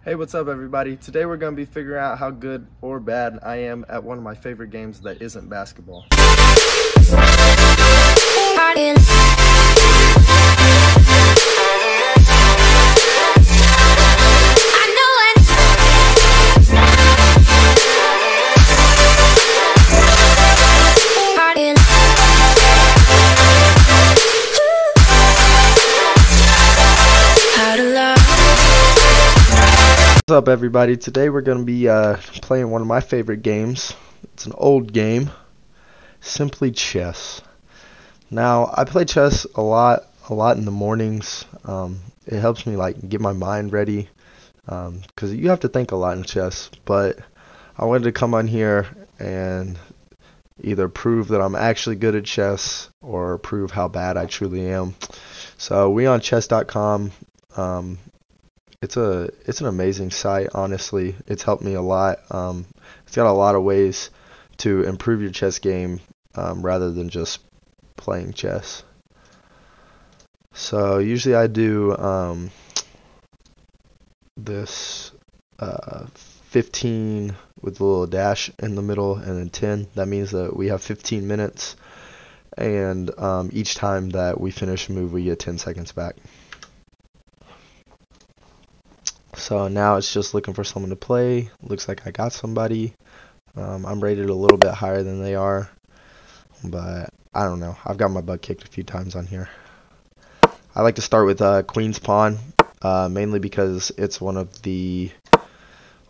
Hey, what's up, everybody? Today we're going to be figuring out how good or bad I am at one of my favorite games that isn't basketball. What's up, everybody? Today we're going to be playing one of my favorite games. It's an old game, Simply Chess. Now, I play chess a lot in the mornings. It helps me get my mind ready, because you have to think a lot in chess. But I wanted to come on here and either prove that I'm actually good at chess or prove how bad I truly am. So we on chess.com. It's an amazing site, honestly. It's helped me a lot. It's got a lot of ways to improve your chess game rather than just playing chess. So usually I do this 15 with a little dash in the middle and then 10. That means that we have 15 minutes, and each time that we finish a move we get 10 seconds back. So now it's just looking for someone to play. Looks like I got somebody. I'm rated a little bit higher than they are, but I don't know. I've got my butt kicked a few times on here. I like to start with Queen's Pawn, mainly because it's one of the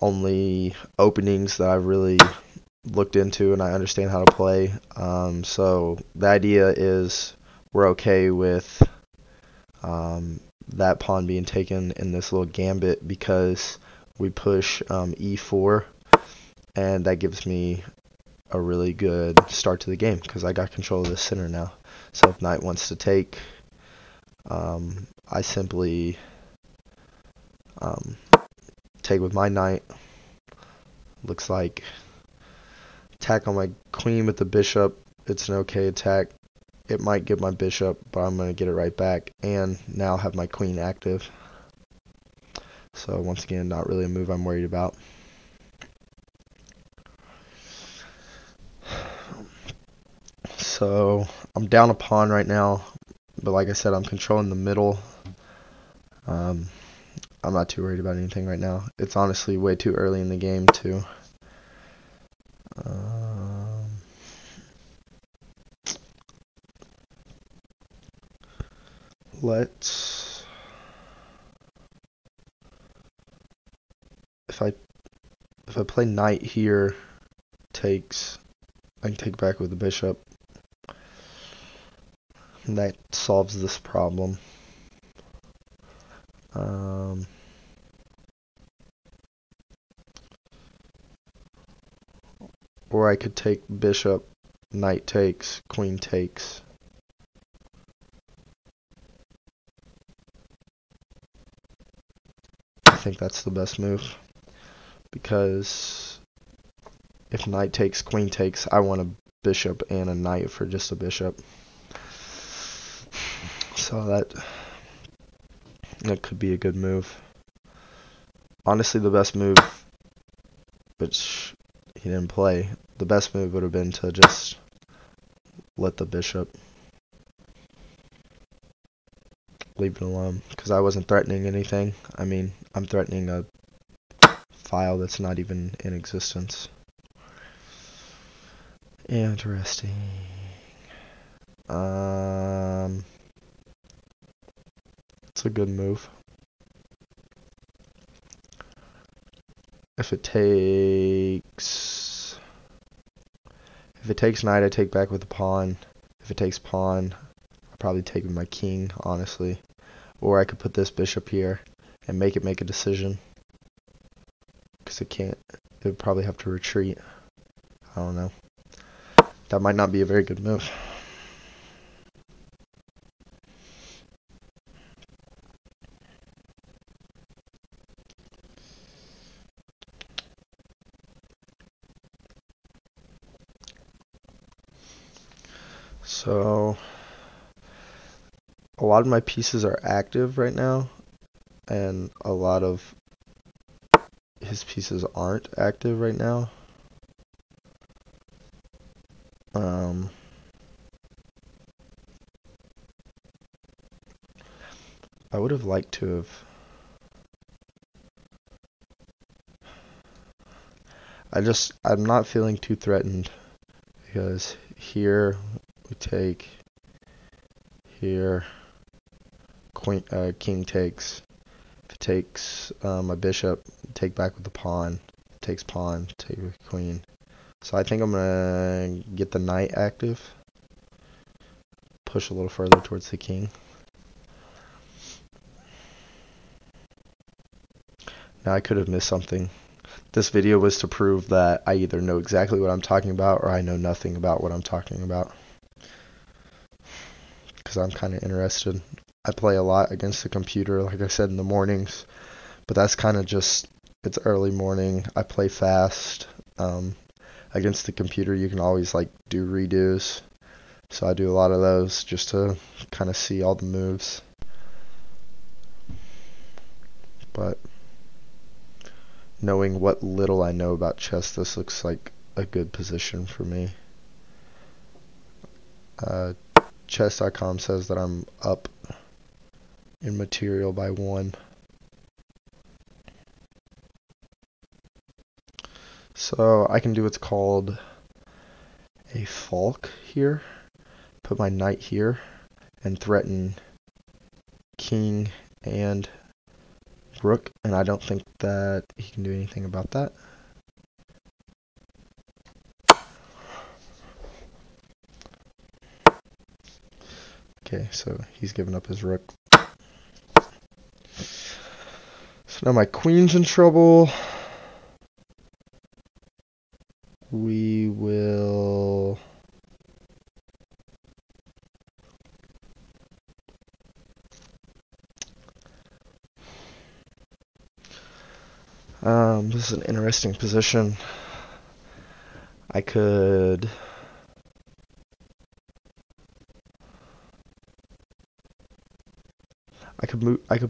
only openings that I've really looked into and I understand how to play. So the idea is we're okay with that pawn being taken in this little gambit because we push e4, and that gives me a really good start to the game because I got control of the center now. So if knight wants to take, I simply take with my knight. Looks like attack on my queen with the bishop. It's an okay attack. It might get my bishop, but I'm going to get it right back, and now have my queen active. So once again, not really a move I'm worried about. So I'm down a pawn right now, but like I said, I'm controlling the middle. I'm not too worried about anything right now. It's honestly way too early in the game too. If I play knight here, takes, I can take back with the bishop. And that solves this problem. Or I could take bishop, knight takes, queen takes. I think that's the best move, because if knight takes, queen takes, I want a bishop and a knight for just a bishop. So that could be a good move. Honestly, the best move, which he didn't play, the best move would have been to just let the bishop, leave it alone, because I wasn't threatening anything. I mean, I'm threatening a file that's not even in existence. Interesting. It's a good move. If it takes knight, I take back with the pawn. If it takes pawn, I probably take with my king, honestly. Or I could put this bishop here and make it make a decision, because it can't. It would probably have to retreat. I don't know. That might not be a very good move. So a lot of my pieces are active right now, and a lot of his pieces aren't active right now. I would have liked to have. I'm not feeling too threatened because here we take, here king takes. If it takes my bishop, take back with the pawn. Takes pawn, take with queen. So I think I'm gonna get the knight active. Push a little further towards the king. Now I could have missed something. This video was to prove that I either know exactly what I'm talking about or I know nothing about what I'm talking about. Because I'm kind of interested. I play a lot against the computer, like I said, in the mornings. But that's kind of just, it's early morning. I play fast. Against the computer, you can always like do redos. So I do a lot of those just to kind of see all the moves. But knowing what little I know about chess, this looks like a good position for me. Chess.com says that I'm up in material by 1. So I can do what's called a falk here. Put my knight here and threaten king and rook, and I don't think that he can do anything about that. Okay, so he's given up his rook. So now my queen's in trouble. We will this is an interesting position. I could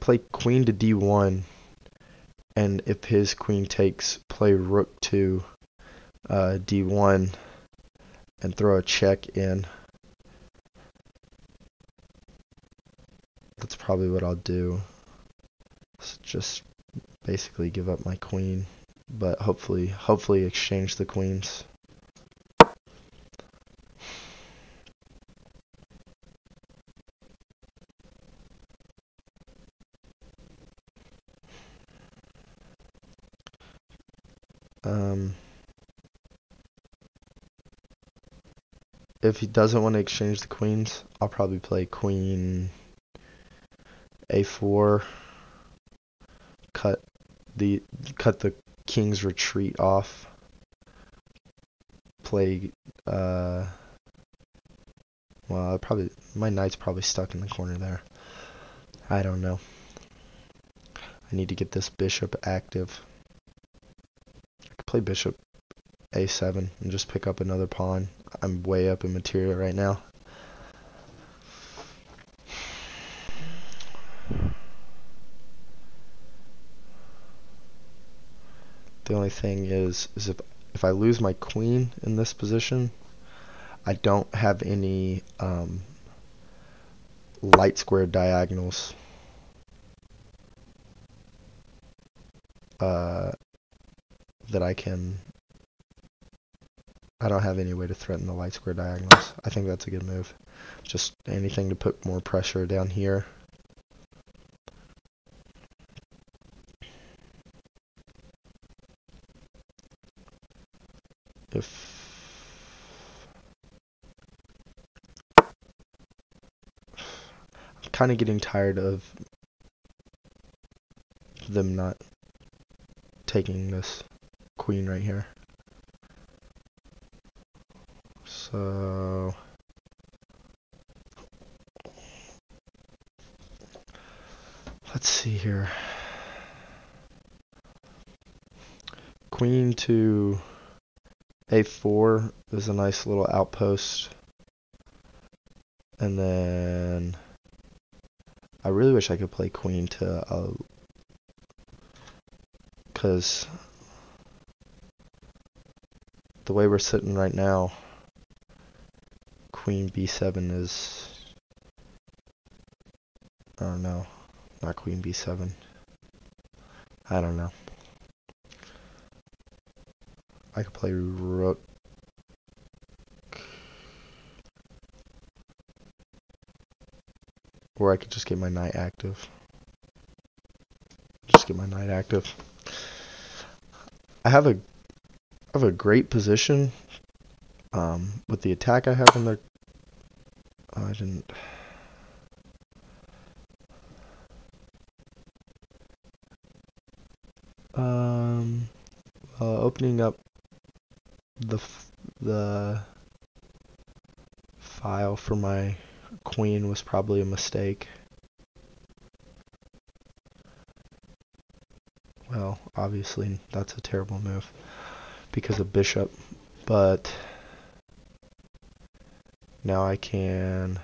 play queen to d1, and if his queen takes, play rook to d1 and throw a check in. That's probably what I'll do. So just basically give up my queen, but hopefully exchange the queens. If he doesn't want to exchange the queens, I'll probably play queen a4, cut the king's retreat off, play well, my knight's probably stuck in the corner there. I don't know. I need to get this bishop active. I could play bishop a7 and just pick up another pawn. I'm way up in material right now. The only thing is if I lose my queen in this position, I don't have any light square diagonals that I don't have any way to threaten the light square diagonals. I think that's a good move. Just anything to put more pressure down here. I'm kind of getting tired of them not taking this queen right here. So let's see here. Queen to a4 is a nice little outpost. And then I really wish I could play queen to because way we're sitting right now, queen b7 is... Oh no, not queen b7. I don't know. I could play rook. Or I could just get my knight active. I have a great position with the attack I have in there. Oh, I didn't. Opening up the file for my queen was probably a mistake. Well, obviously that's a terrible move because of bishop, but now I can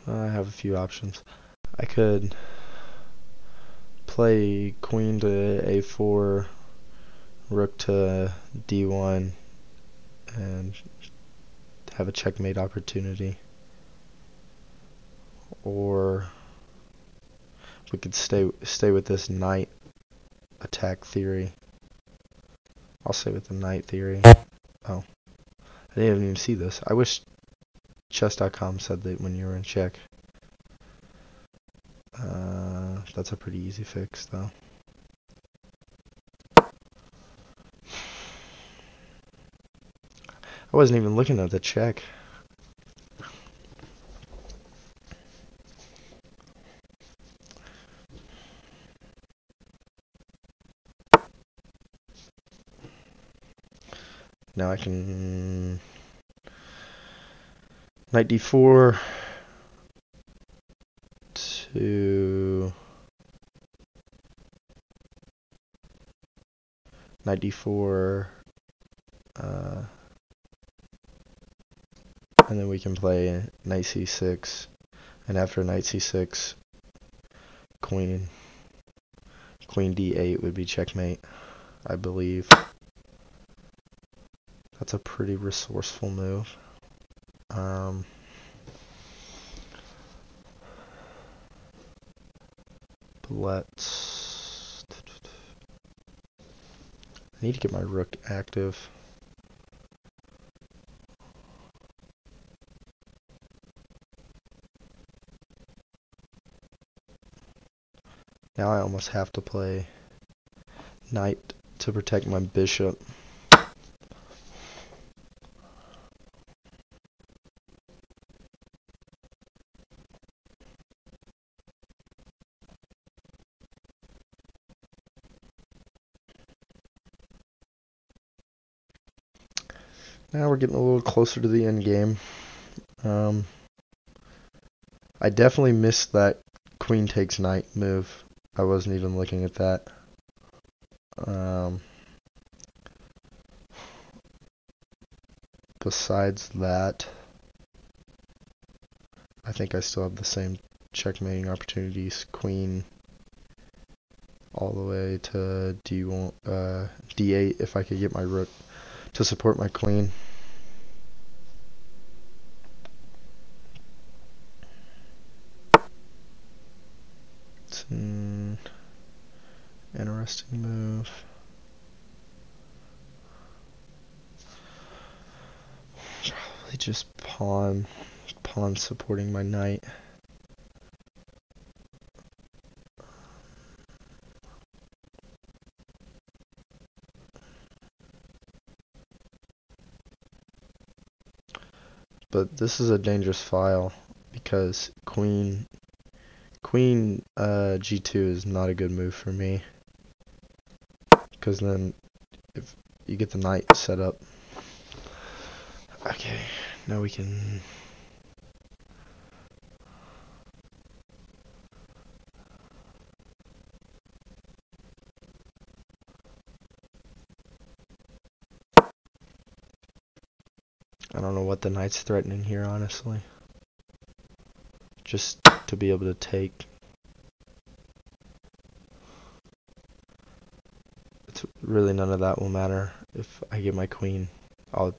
I have a few options. I could play queen to a4, rook to d1, and have a checkmate opportunity. Or we could stay with this knight attack theory. I'll stay with the knight theory. Oh, I didn't even see this. I wish chess.com said that when you were in check. That's a pretty easy fix, though. I wasn't even looking at the check. Now I can knight d4 to knight d4, and then we can play knight c6, and after knight c6, queen d8 would be checkmate, I believe. That's a pretty resourceful move. Let's... I need to get my rook active. Now I almost have to play knight to protect my bishop. Now we're getting a little closer to the end game. I definitely missed that queen takes knight move. I wasn't even looking at that. Besides that, I think I still have the same checkmating opportunities. Queen all the way to d8 if I could get my rook to support my queen. It's an interesting move. Probably just pawn supporting my knight. But this is a dangerous file because queen g2 is not a good move for me, because then if you get the knight set up. Okay, now we can I don't know what the knight's threatening here, honestly. Just to be able to take. It's really none of that will matter if I get my queen. I'll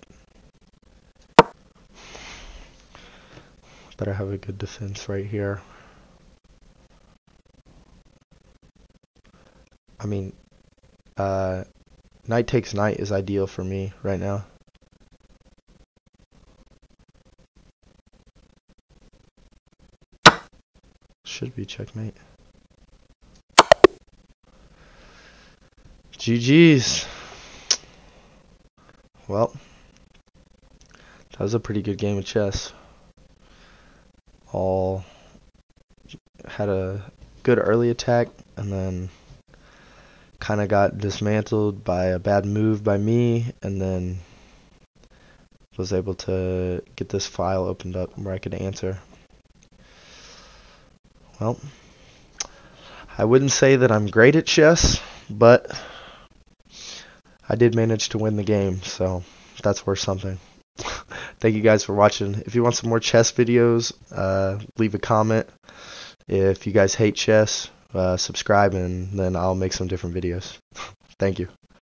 better have a good defense right here. I mean, knight takes knight is ideal for me right now. Should be checkmate. GG's. Well, that was a pretty good game of chess. All had a good early attack and then kind of got dismantled by a bad move by me, and then was able to get this file opened up where I could answer. Well, I wouldn't say that I'm great at chess, but I did manage to win the game, so that's worth something. Thank you guys for watching. If you want some more chess videos, leave a comment. If you guys hate chess, subscribe, and then I'll make some different videos. Thank you.